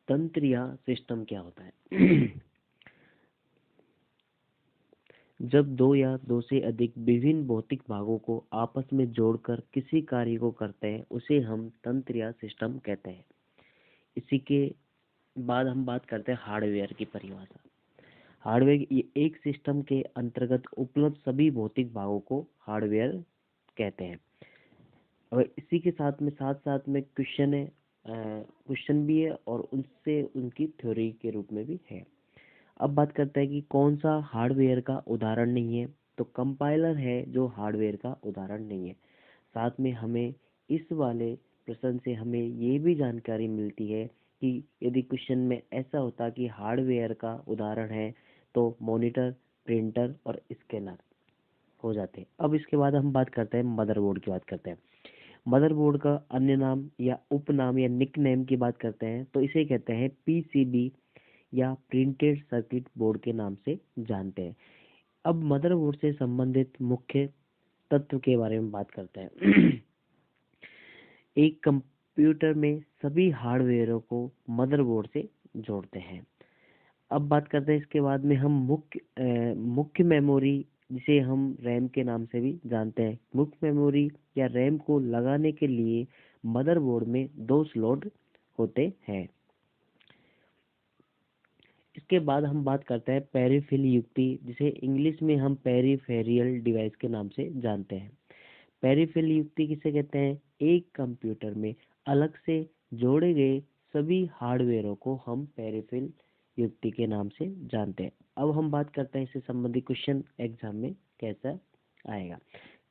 तंत्र या सिस्टम क्या होता है? जब दो या दो से अधिक विभिन्न भौतिक भागों को आपस में जोड़कर किसी कार्य को करते हैं उसे हम तंत्र या सिस्टम कहते हैं। इसी के बाद हम बात करते हैं हार्डवेयर की परिभाषा। हार्डवेयर ये एक सिस्टम के अंतर्गत उपलब्ध सभी भौतिक भागों को हार्डवेयर कहते हैं। और इसी के साथ साथ में क्वेश्चन भी है और उनसे उनकी थ्योरी के रूप में भी है। अब बात करते हैं कि कौन सा हार्डवेयर का उदाहरण नहीं है, तो कंपाइलर है जो हार्डवेयर का उदाहरण नहीं है। साथ में हमें इस वाले प्रश्न से हमें ये भी जानकारी मिलती है कि यदि क्वेश्चन में ऐसा होता कि हार्डवेयर का उदाहरण है तो मॉनिटर, प्रिंटर और स्कैनर हो जाते। अब इसके बाद हम बात करते हैं मदरबोर्ड की बात करते हैं। मदरबोर्ड का अन्य नाम या उपनाम या निकनेम की बात करते हैं तो इसे कहते हैं पीसीबी या प्रिंटेड सर्किट बोर्ड के नाम से जानते हैं। अब मदरबोर्ड से संबंधित मुख्य तत्व के बारे में बात करते हैं। एक कंप्यूटर में सभी हार्डवेयरों को मदरबोर्ड से जोड़ते हैं। अब बात करते हैं इसके बाद में हम मुख्य मेमोरी जिसे हम रैम के नाम से भी जानते हैं। मुख्य मेमोरी या रैम को लगाने के लिए मदरबोर्ड में 2 स्लॉट होते हैं। इसके बाद हम बात करते हैं पेरिफेरल युक्ति जिसे इंग्लिश में हम पेरिफेरियल डिवाइस के नाम से जानते हैं। पेरिफेरल युक्ति किसे कहते हैं? एक कंप्यूटर में अलग से जोड़े गए सभी हार्डवेयरों को हम पेरिफेरल युक्ति के नाम से जानते हैं। अब हम बात करते हैं इससे संबंधित क्वेश्चन एग्जाम में कैसा आएगा।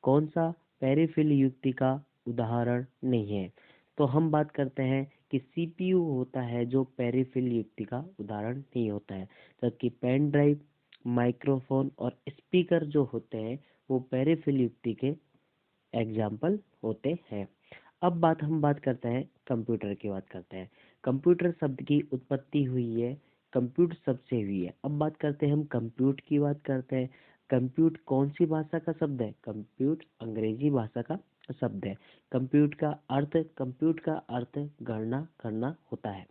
कौन सा पेरिफेरल युक्ति का उदाहरण नहीं है? तो हम बात करते हैं कि सीपीयू होता है जो पेरिफेरल युक्ति का उदाहरण नहीं होता है, जबकि पेन ड्राइव, माइक्रोफोन और स्पीकर जो होते हैं वो पेरिफेरल युक्ति के एग्जाम्पल होते हैं। अब हम बात करते हैं कंप्यूटर की बात करते हैं। कंप्यूटर शब्द की उत्पत्ति हुई है कंप्यूट शब्द से हुई है। अब बात करते हैं हम कंप्यूट की बात करते हैं। कंप्यूट कौन सी भाषा का शब्द है? कंप्यूट अंग्रेजी भाषा का शब्द है। कंप्यूट का अर्थ गणना करना होता है।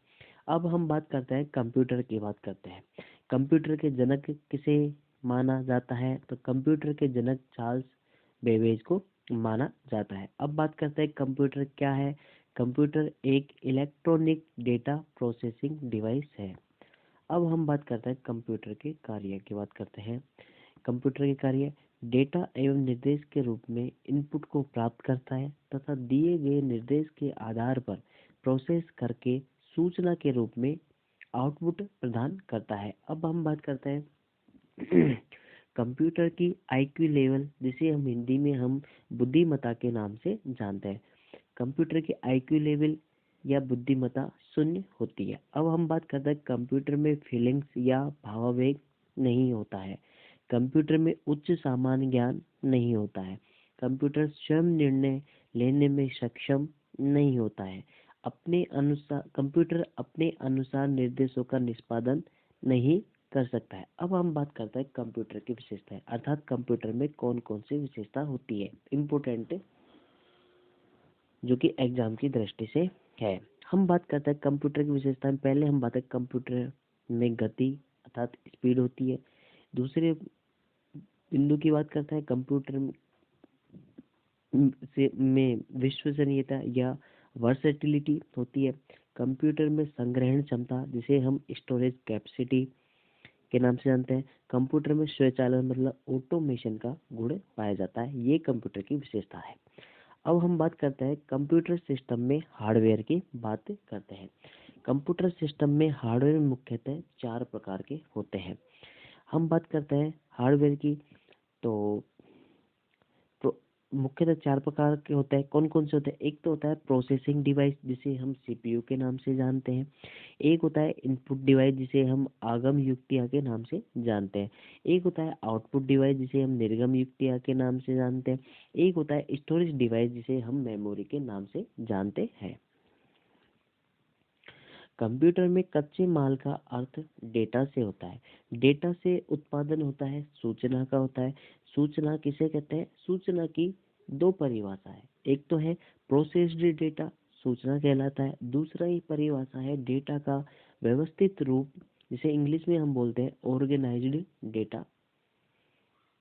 अब हम बात करते हैं कंप्यूटर की बात करते हैं। कंप्यूटर के जनक किसे माना जाता है? तो कंप्यूटर के जनक चार्ल्स बेबेज को माना जाता है। अब बात करते हैं कंप्यूटर क्या है। कंप्यूटर एक इलेक्ट्रॉनिक डेटा प्रोसेसिंग डिवाइस है। अब हम बात करते हैं कंप्यूटर के कार्य की बात करते हैं। कंप्यूटर के कार्य डेटा एवं निर्देश के रूप में इनपुट को प्राप्त करता है तथा दिए गए निर्देश के आधार पर प्रोसेस करके सूचना के रूप में आउटपुट प्रदान करता है। अब हम बात करते हैं कंप्यूटर की आईक्यू लेवल जिसे हम हिंदी में हम बुद्धिमत्ता के नाम से जानते हैं। कंप्यूटर की आईक्यू लेवल या बुद्धिमत्ता 0 होती है। अब हम बात करते हैं कंप्यूटर में फीलिंग्स या भावावेग नहीं होता है। कंप्यूटर में उच्च सामान्य ज्ञान नहीं होता है। कंप्यूटर स्वयं निर्णय लेने में सक्षम नहीं होता है। कंप्यूटर अपने अनुसार निर्देशों का निष्पादन नहीं कर सकता है। अब हम बात करते हैं कंप्यूटर की विशेषताएं, अर्थात कंप्यूटर में कौन कौन सी विशेषता होती है इम्पोर्टेंट, जो कि एग्जाम की दृष्टि से है। हम बात करते हैं कंप्यूटर की विशेषताएं। पहले हम बात करें कंप्यूटर में गति अर्थात स्पीड होती है। दूसरे बिंदु की बात करते हैं कंप्यूटर में विश्वसनीयता या वर्सेटिलिटी होती है। कंप्यूटर में संग्रहण क्षमता जिसे हम स्टोरेज कैपेसिटी के नाम से जानते हैं। कंप्यूटर में स्वचालन मतलब ऑटोमेशन का गुण पाया जाता है। ये कंप्यूटर की विशेषता है। अब हम बात करते हैं कंप्यूटर सिस्टम में हार्डवेयर की बात करते हैं। कंप्यूटर सिस्टम में हार्डवेयर मुख्यतः 4 प्रकार के होते हैं। हम बात करते हैं हार्डवेयर की तो मुख्यतः 4 प्रकार के होते हैं। कौन कौन से होते हैं? एक तो होता है प्रोसेसिंग डिवाइस जिसे हम सीपीयू के नाम से जानते हैं। एक होता है इनपुट डिवाइस जिसे हम आगम युक्तियाँ के नाम से जानते हैं। एक होता है आउटपुट डिवाइस जिसे हम निर्गम युक्तियाँ के नाम से जानते हैं। एक होता है स्टोरेज डिवाइस जिसे हम मेमोरी के नाम से जानते हैं। कंप्यूटर में कच्चे माल का अर्थ डेटा से होता है। डेटा से उत्पादन होता है, सूचना का होता है। सूचना किसे कहते हैं? सूचना की 2 परिभाषा है। एक तो है प्रोसेस्ड डेटा, सूचना कहलाता है। दूसरा ही परिभाषा है डेटा का व्यवस्थित रूप, जिसे इंग्लिश में हम बोलते हैं ऑर्गेनाइज्ड डेटा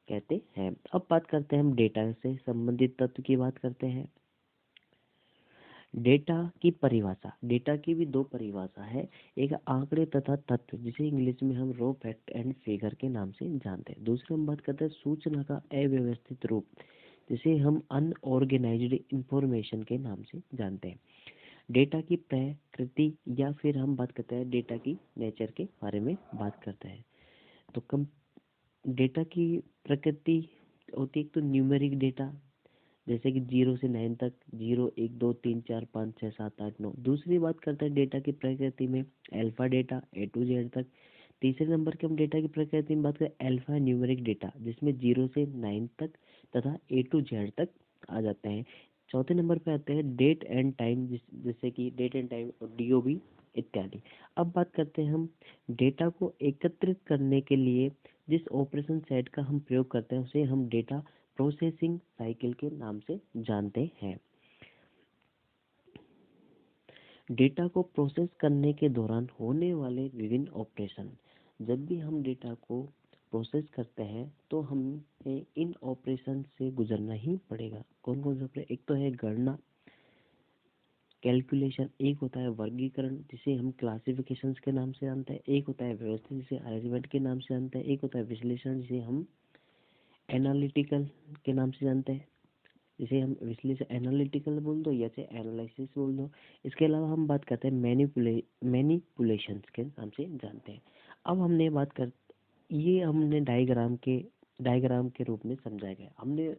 कहते हैं। अब बात करते हैं हम डेटा से संबंधित तत्व की बात करते हैं। डेटा की परिभाषा, डेटा की भी दो परिभाषा है, एक आंकड़े तथा तत्व, जिसे इंग्लिश में हम रॉ फैक्ट एंड फिगर के नाम से जानते हैं। दूसरा हम बात करते हैं सूचना का अव्यवस्थित रूप, जिसे हम अनऑर्गेनाइज्ड इंफॉर्मेशन के नाम से जानते हैं। डेटा की प्रकृति, या फिर हम बात करते हैं डेटा की नेचर के बारे में बात करते हैं। तो कम डेटा की प्रकृति होती है एक तो न्यूमेरिक डेटा, जैसे कि 0 से 9 तक, 0 1 2 3 4 5 6 7 8 9। दूसरी बात करते हैं डेटा की प्रकृति में alpha data A to Z तक। तीसरे नंबर के हम डेटा की प्रकृति में बात करें अल्फा न्यूमेरिक डेटा, जिसमें 0 से 9 तक तथा A to Z तक आ जाते हैं। चौथे नंबर पे आते हैं डेट एंड टाइम, जैसे कि डेट एंड टाइम और DOB इत्यादि। अब बात करते हैं हम डेटा को एकत्रित करने के लिए जिस ऑपरेशन सेट का हम प्रयोग करते हैं, उसे हम डेटा प्रोसेसिंग साइकिल के नाम से जानते हैं। डेटा को प्रोसेस करने के दौरान होने वाले विभिन्न ऑपरेशन, जब भी हम डेटा को प्रोसेस करते हैं तो हमें इन ऑपरेशन से गुजरना ही पड़ेगा। कौन कौन से ऑपरेशन? एक तो है गणना, कैलकुलेशन, एक होता है वर्गीकरण जिसे हम क्लासिफिकेशंस के नाम से जानते हैं, एक होता है व्यवस्थित जिसे अरेंजमेंट के नाम से जानते हैं, एक होता है विश्लेषण जिसे हम एनालिटिकल के नाम से जानते हैं, जिसे हम विश्लेषण एनालिटिकल बोल दो या से एनालिसिस बोल दो। इसके अलावा हम बात करते हैं मैनिपुलेशंस के नाम से जानते हैं। अब हमने बात कर ये हमने डायग्राम के रूप में समझाया गया। हमने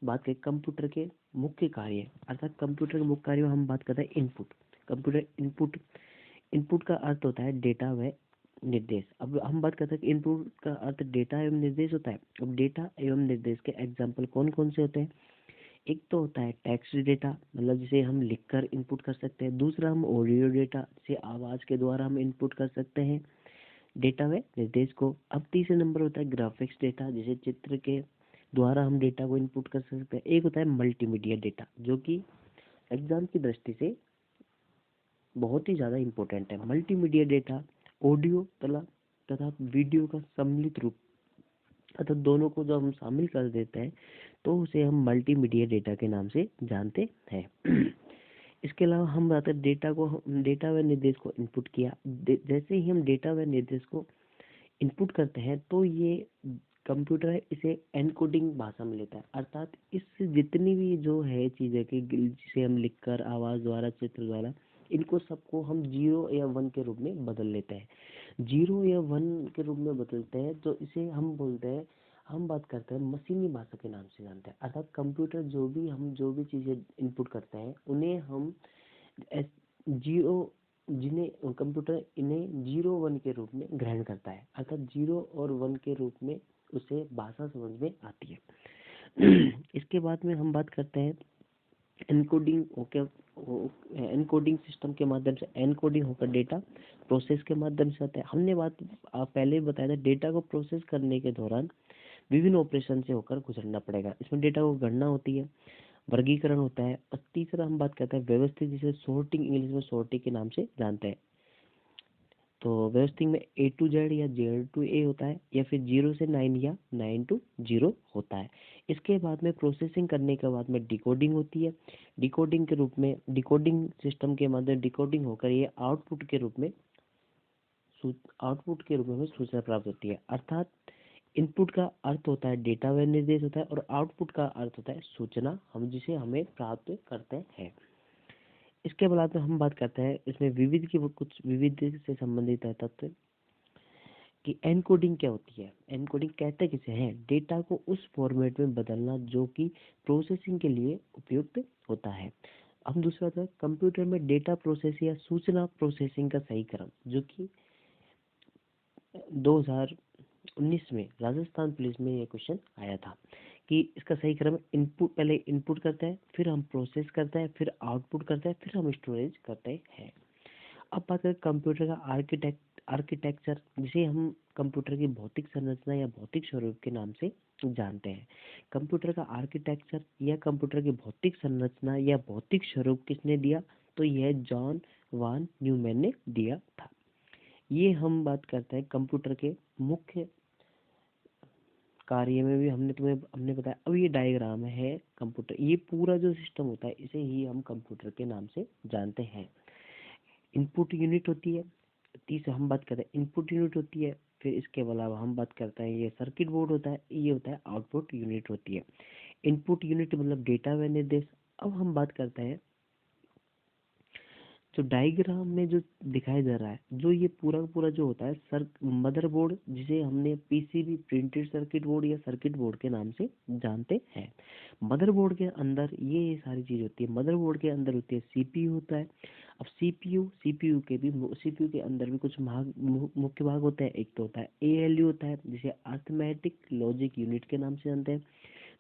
बात करें कंप्यूटर के मुख्य कार्य, अर्थात कंप्यूटर के मुख्य कार्यों हम बात करते हैं इनपुट। कंप्यूटर इनपुट, इनपुट का अर्थ होता है डेटा व निर्देश। अब हम बात करते हैं कि इनपुट का अर्थ डेटा एवं निर्देश होता है। अब डेटा एवं निर्देश के एग्जाम्पल कौन कौन से होते हैं? एक तो होता है टेक्स्ट डेटा, मतलब जिसे हम लिखकर इनपुट कर सकते हैं। दूसरा हम ऑडियो डेटा, जिसे आवाज़ के द्वारा हम इनपुट कर सकते हैं डेटा व निर्देश को। अब तीसरे नंबर होता है ग्राफिक्स डेटा, जिसे चित्र के द्वारा हम डेटा को इनपुट कर सकते हैं। एक होता है मल्टीमीडिया डेटा, जो कि एग्जाम की दृष्टि से बहुत ही ज़्यादा इम्पोर्टेंट है। मल्टीमीडिया डेटा ऑडियो तथा वीडियो का सम्मिलित रूप, अतः दोनों को जब हम शामिल कर देते हैं तो उसे हम मल्टीमीडिया डेटा के नाम से जानते हैं। इसके अलावा हम बात करें डेटा व निर्देश को इनपुट किया। जैसे ही हम डेटा व निर्देश को इनपुट करते हैं तो ये कंप्यूटर इसे एनकोडिंग भाषा में लेता है, अर्थात इस जितनी भी जो है चीज़ें कि जिसे हम लिखकर आवाज़ द्वारा चित्र द्वारा इनको सबको हम 0 या 1 के रूप में बदल लेते हैं। 0 या 1 के रूप में बदलते हैं तो इसे हम बोलते हैं, हम बात करते हैं मशीनी भाषा के नाम से जानते हैं। अर्थात कंप्यूटर जो भी चीज़ें इनपुट करते हैं उन्हें हम जीरो जिन्हें कंप्यूटर इन्हें 0 1 के रूप में ग्रहण करता है, अर्थात 0 और 1 के रूप में उसे भाषा समझ में आती है। इसके बाद में हम बात करते हैं एनकोडिंग। एनकोडिंग सिस्टम के माध्यम से एनकोडिंग होकर डेटा प्रोसेस के माध्यम से आता है। हमने पहले ही बताया था, डेटा को प्रोसेस करने के दौरान विभिन्न ऑपरेशन से होकर गुजरना पड़ेगा। इसमें डेटा को गणना होती है, वर्गीकरण होता है, और तीसरा हम बात करते हैं व्यवस्थित, जिसे सॉर्टिंग इंग्लिश में सॉर्टिंग के नाम से जानते हैं। तो व्यवस्थित में A to Z या Z to A होता है, या फिर 0 से 9 या 9 to 0 होता है। इसके बाद में प्रोसेसिंग करने के बाद में डिकोडिंग होती है। डिकोडिंग के रूप में डिकोडिंग सिस्टम के माध्यम डिकोडिंग होकर ये आउटपुट के रूप में हमें सूचना प्राप्त होती है। अर्थात इनपुट का अर्थ होता है डेटा व निर्देश होता है, और आउटपुट का अर्थ होता है सूचना, हम जिसे हमें प्राप्त करते हैं। इसके बाद में हम बात करते हैं इसमें कुछ विविध से संबंधित है तथ्य कि एनकोडिंग क्या होती है। एनकोडिंग कहते किसे हैं? डेटा को उस फॉर्मेट में बदलना जो कि प्रोसेसिंग के लिए उपयुक्त होता है। हम दूसरा था कंप्यूटर में डेटा प्रोसेस या सूचना प्रोसेसिंग का सही क्रम, जो कि 2019 में राजस्थान पुलिस में ये क्वेश्चन आया था कि इसका सही क्रम इनपुट, पहले इनपुट करते हैं, फिर हम प्रोसेस करते हैं, फिर आउटपुट करते हैं, फिर हम स्टोरेज करते हैं। अब बात करें कंप्यूटर का आर्किटेक्चर, जिसे हम कंप्यूटर की भौतिक संरचना या भौतिक स्वरूप के नाम से जानते हैं। कंप्यूटर का आर्किटेक्चर या कंप्यूटर की भौतिक संरचना या भौतिक स्वरूप किसने दिया? तो यह जॉन वान न्यूमैन ने दिया था। ये हम बात करते हैं कंप्यूटर के मुख्य कार्य में भी हमने बताया। अब ये डायग्राम है कंप्यूटर, ये पूरा जो सिस्टम होता है इसे ही हम कंप्यूटर के नाम से जानते हैं। इनपुट यूनिट होती है, तीसरा हम बात करते हैं इनपुट यूनिट होती है। फिर इसके अलावा हम बात करते हैं ये सर्किट बोर्ड होता है, ये होता है आउटपुट यूनिट होती है। इनपुट यूनिट मतलब डेटा व निर्देश। अब हम बात करते हैं जो डायग्राम में जो दिखाया जा रहा है, जो ये पूरा का पूरा जो होता है सर मदरबोर्ड, जिसे हमने पीसीबी प्रिंटेड सर्किट बोर्ड या सर्किट बोर्ड के नाम से जानते हैं। मदरबोर्ड के अंदर ये सारी चीज होती है। मदरबोर्ड के अंदर होती है सीपीयू होता है। अब सीपीयू के अंदर भी कुछ मुख्य भाग होते हैं। एक तो होता है एएलयू होता है, जिसे अर्थमेटिक लॉजिक यूनिट के नाम से जानते हैं।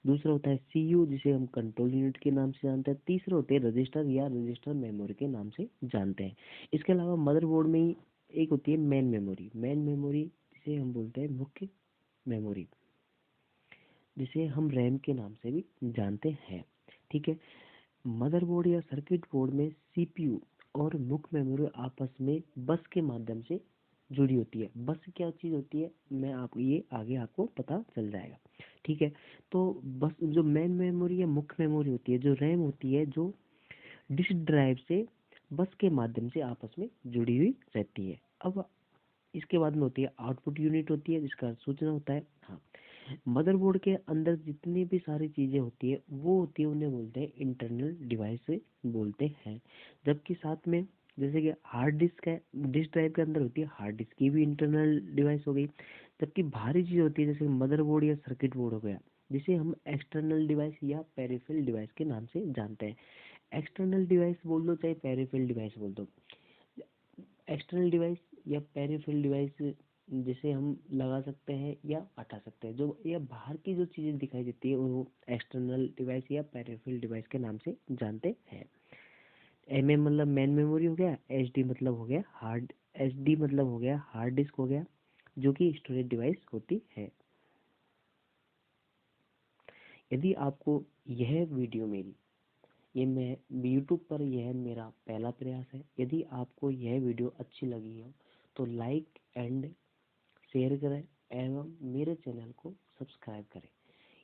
दूसरा होता है सीयू, जिसे हम कंट्रोल यूनिट के नाम से जानते हैं। तीसरा होते हैं रजिस्टर या रजिस्टर मेमोरी के नाम से जानते हैं। इसके अलावा मदरबोर्ड में ही एक होती है मेन मेमोरी। मेन मेमोरी जिसे हम बोलते हैं मुख्य मेमोरी, जिसे हम रैम के नाम से भी जानते हैं। ठीक है। मदरबोर्ड या सर्किट बोर्ड में सीपीयू और मुख्य मेमोरी आपस में बस के माध्यम से जुड़ी होती है। बस क्या चीज होती है, मैं आपको ये आगे आपको पता चल जाएगा। ठीक है। तो बस जो मेन मेमोरी या मुख्य मेमोरी होती है, जो रैम होती है, जो डिस्क ड्राइव से बस के माध्यम से आपस में जुड़ी हुई रहती है। अब इसके बाद में होती है आउटपुट यूनिट होती है, जिसका सूचना होता है। हाँ, मदरबोर्ड के अंदर जितनी भी सारी चीजें होती है वो होती है, उन्हें बोलते हैं इंटरनल डिवाइस से बोलते हैं। जबकि साथ में जैसे कि हार्ड डिस्क है, डिस्क ड्राइव के अंदर होती है, हार्ड डिस्क की भी इंटरनल डिवाइस हो गई। जबकि बाहरी चीज होती है जैसे मदरबोर्ड या सर्किट बोर्ड हो गया, जिसे हम एक्सटर्नल डिवाइस या पेरिफेरल डिवाइस के नाम से जानते हैं। एक्सटर्नल डिवाइस बोल दो चाहे पेरिफेरल डिवाइस बोल दो, एक्सटर्नल डिवाइस या पेरिफेरल डिवाइस जिसे हम लगा सकते हैं या हटा सकते हैं, जो या बाहर की जो चीजें दिखाई देती है वो एक्सटर्नल डिवाइस या पेरिफेरल डिवाइस के नाम से जानते हैं। एमएम मतलब मेन मेमोरी हो गया, एचडी मतलब हो गया हार्ड डिस्क हो गया, जो कि स्टोरेज डिवाइस होती है। यदि आपको यह वीडियो मेरी, ये मैं यूट्यूब पर यह मेरा पहला प्रयास है, यदि आपको यह वीडियो अच्छी लगी हो तो लाइक एंड शेयर करें एवं मेरे चैनल को सब्सक्राइब करें।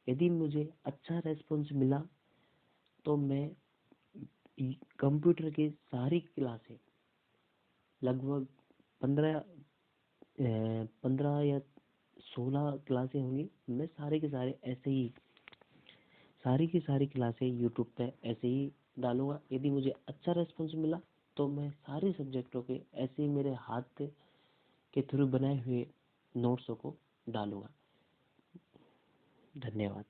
यदि मुझे अच्छा रेस्पॉन्स मिला तो मैं कंप्यूटर की सारी क्लासें, लगभग 15 15 या 16 क्लासें होंगी, मैं सारे के सारे ऐसे ही सारी की सारी क्लासें यूट्यूब पे ऐसे ही डालूंगा। यदि मुझे अच्छा रेस्पॉन्स मिला तो मैं सारे सब्जेक्टों के ऐसे ही मेरे हाथ के थ्रू बनाए हुए नोट्सों को डालूंगा। धन्यवाद।